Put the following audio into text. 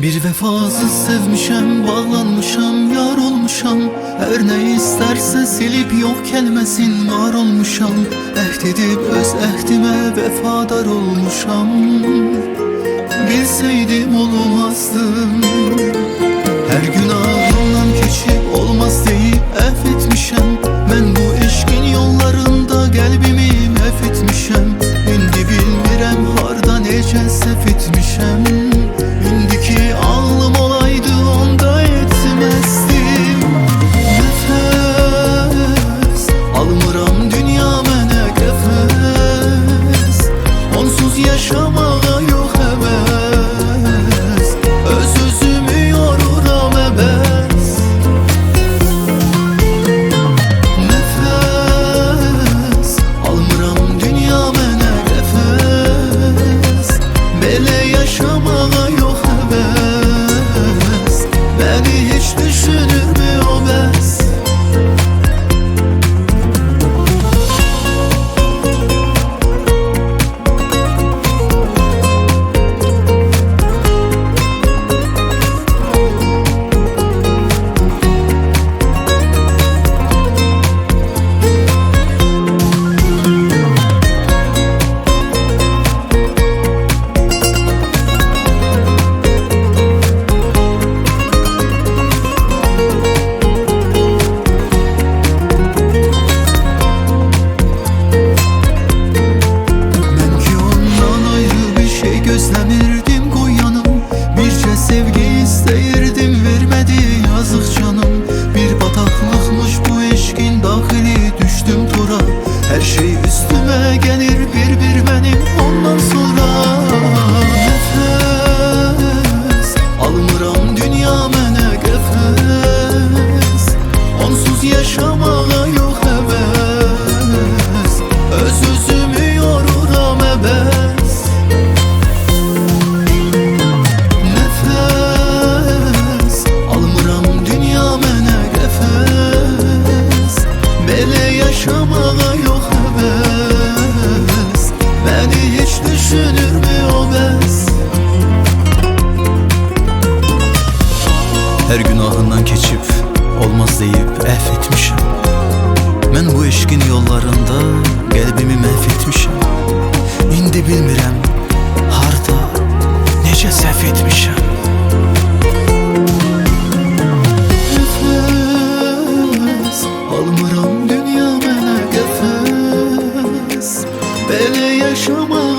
Bir vefasız sevmişem, bağlanmışam, yar olmuşam. Her ne isterse silip yok gelmesin var olmuşam. Əhd edip öz əhdime vefadar olmuşam. Bilseydim olmazdım. Her gün ağzımdan keçip olmaz deyip əff ben bu eşkin yollarında qəlbimi məhv etmişəm. İndi bilmirəm harda necə səhv etmişəm. İndiki ağlım olaydı onda etmezdim. Nefes almıram dünya mənə qəfəs. Onsuz yaşamağa yok həvəs. Öz-özümü yoruram əbəs. Nefes almıram dünya mənə qəfəs. Belə yaşamağa yok həvəs. Beni hiç düşünür mü o bəs? Gözlemirdim koyanım, birce sevgi isteyirdim, vermedi yazık canım. Bir bataklıkmış bu eşkin dahili, düştüm tora. Her şey üstüme gelir bir benim ondan sonra. Nefes almıram dünya mənə qəfəs. Onsuz yaşamağa yok həvəs. Öz-özümü yoruram əbəs. Yaşamağa yok həvəs. Beni hiç düşünür mü o bəs? Her günahından keçip olmaz deyip əff etmişəm. Mən bu eşkin yollarında qəlbimi məhv etmişəm. İndi bilmirəm harda necə səhv etmişəm. Nefes almıram dünya mənə qəfəs. Belə yaşamaq